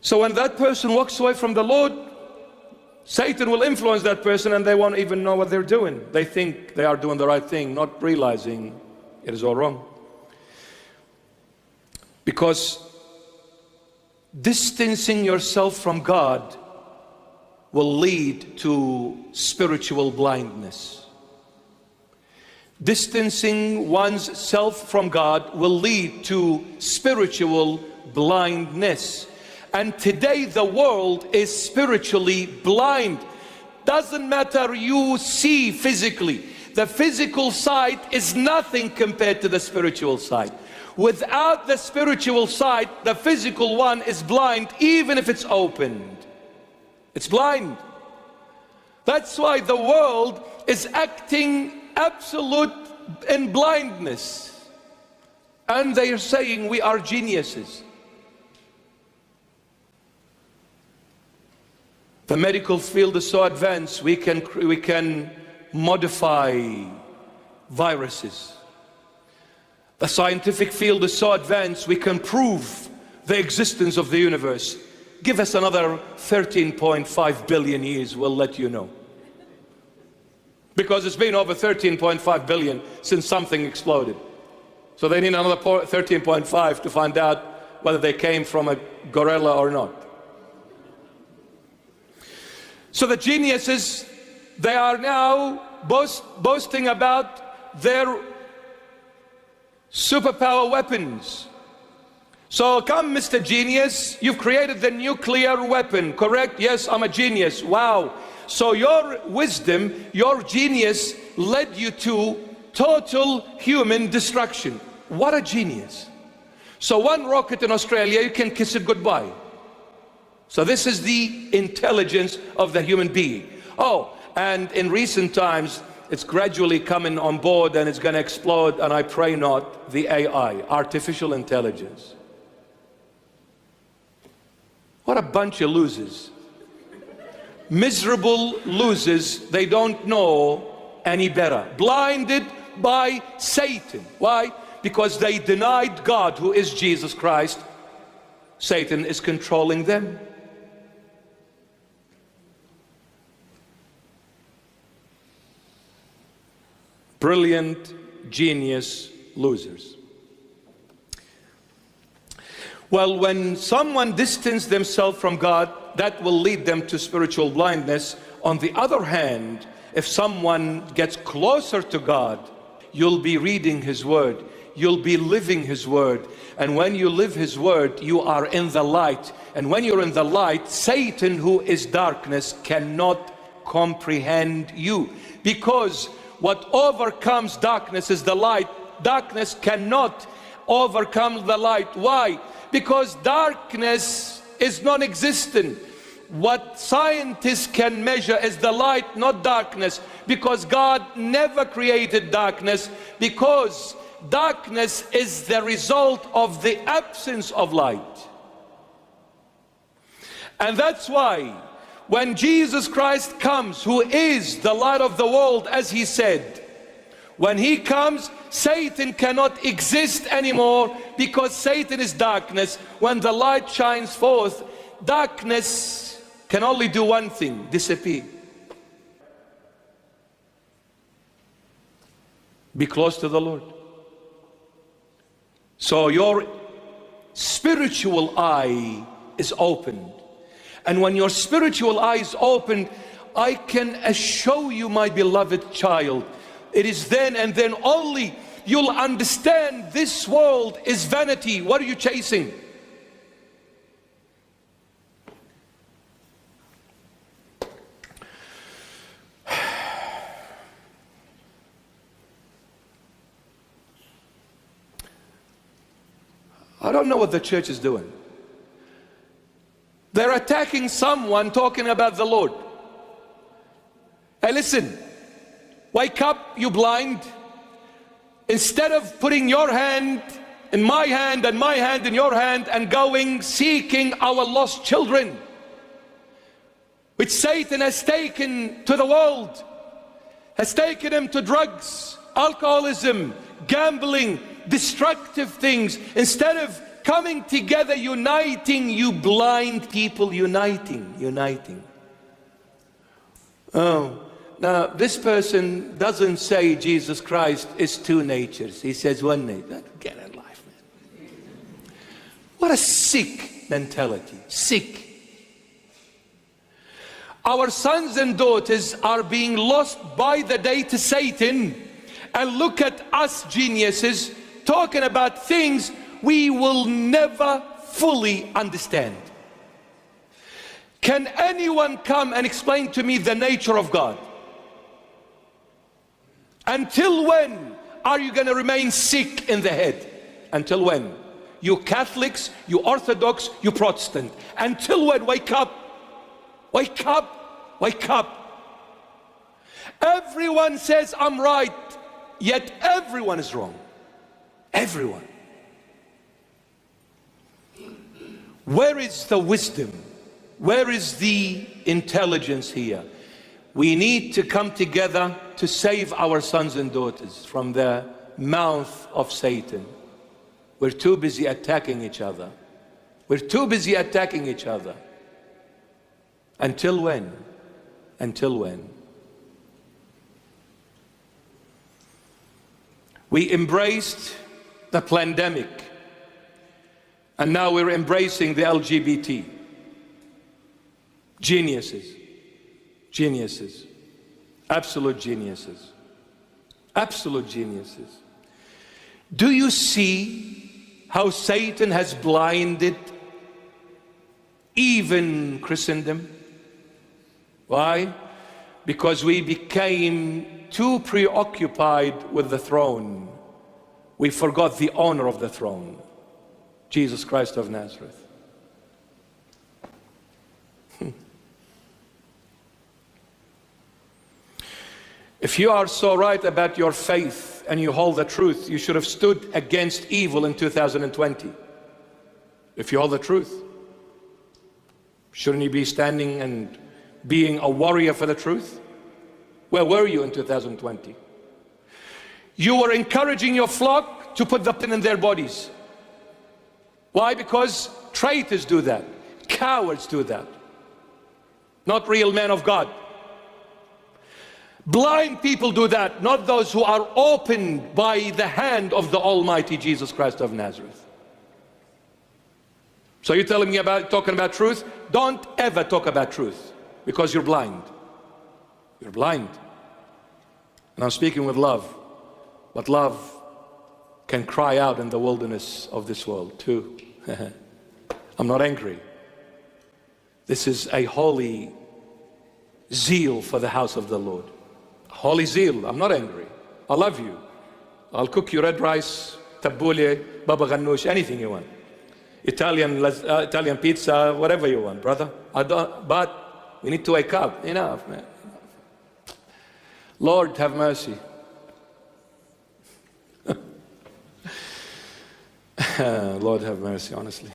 So when that person walks away from the Lord, Satan will influence that person and they won't even know what they're doing. They think they are doing the right thing, not realizing it is all wrong. Because distancing yourself from God will lead to spiritual blindness. Distancing one's self from God will lead to spiritual blindness. And today the world is spiritually blind. Doesn't matter you see physically. The physical sight is nothing compared to the spiritual sight. Without the spiritual sight, the physical one is blind, even if it's opened. It's blind. That's why the world is acting absolute in blindness. And they are saying we are geniuses. The medical field is so advanced, we can modify viruses. The scientific field is so advanced, we can prove the existence of the universe. Give us another 13.5 billion years, we'll let you know. Because it's been over 13.5 billion since something exploded. So they need another 13.5 to find out whether they came from a gorilla or not. So the geniuses, they are now boasting about their superpower weapons. So come, Mr. Genius, you've created the nuclear weapon, correct? Yes, I'm a genius. Wow. So your wisdom, your genius led you to total human destruction. What a genius. So one rocket in Australia, you can kiss it goodbye. So this is the intelligence of the human being. Oh, and in recent times, it's gradually coming on board and it's going to explode, and I pray not, the AI, artificial intelligence. What a bunch of losers. Miserable losers, they don't know any better. Blinded by Satan. Why? Because they denied God, who is Jesus Christ. Satan is controlling them. Brilliant, genius losers. Well, when someone distances themselves from God, that will lead them to spiritual blindness. On the other hand, if someone gets closer to God, you'll be reading His Word, you'll be living His Word, and when you live His Word, you are in the light. And when you're in the light, Satan, who is darkness, cannot comprehend you, because what overcomes darkness is the light. Darkness cannot overcome the light. Why? Because darkness is non-existent. What scientists can measure is the light, not darkness, because God never created darkness, because darkness is the result of the absence of light. And that's why when Jesus Christ comes, who is the light of the world, as He said, when He comes, Satan cannot exist anymore, because Satan is darkness. When the light shines forth, darkness can only do one thing: disappear. Be close to the Lord. So your spiritual eye is opened. And when your spiritual eye is opened, I can assure you, my beloved child, it is then and then only you'll understand this world is vanity. What are you chasing? I don't know what the church is doing. They're attacking someone talking about the Lord. Hey, listen, wake up, you blind. Instead of putting your hand in my hand and my hand in your hand and going seeking our lost children, which Satan has taken to the world, has taken them to drugs, alcoholism, gambling, destructive things. Instead of coming together, uniting, you blind people, uniting. Oh, now this person doesn't say Jesus Christ is two natures. He says one nature. Get a life, man. What a sick mentality, sick. Our sons and daughters are being lost by the day to Satan. And look at us geniuses talking about things we will never fully understand. Can anyone come and explain to me the nature of God? Until when are you going to remain sick in the head? Until when? You Catholics, you Orthodox, you Protestant. Until when? Wake up. Wake up. Wake up. Everyone says I'm right, yet everyone is wrong. Everyone. Where is the wisdom? Where is the intelligence here? We need to come together to save our sons and daughters from the mouth of Satan. We're too busy attacking each other. We're too busy attacking each other. Until when? Until when? We embraced the pandemic, and now we're embracing the LGBT. Geniuses. Geniuses. Absolute geniuses. Absolute geniuses. Do you see how Satan has blinded even Christendom? Why? Because we became too preoccupied with the throne. We forgot the owner of the throne, Jesus Christ of Nazareth. If you are so right about your faith and you hold the truth, you should have stood against evil in 2020. If you hold the truth, shouldn't you be standing and being a warrior for the truth? Where were you in 2020? You were encouraging your flock to put the pin in their bodies. Why? Because traitors do that. Cowards do that. Not real men of God. Blind people do that, not those who are opened by the hand of the Almighty Jesus Christ of Nazareth. So you're telling me about talking about truth? Don't ever talk about truth, because you're blind. You're blind. And I'm speaking with love, but love can cry out in the wilderness of this world too. I'm not angry. This is a holy zeal for the house of the Lord. Holy zeal. I'm not angry. I love you. I'll cook you red rice, tabbouleh, baba ganoush, anything you want. Italian pizza, whatever you want, brother. But we need to wake up. Enough, man. Lord, have mercy. Lord, have mercy, honestly.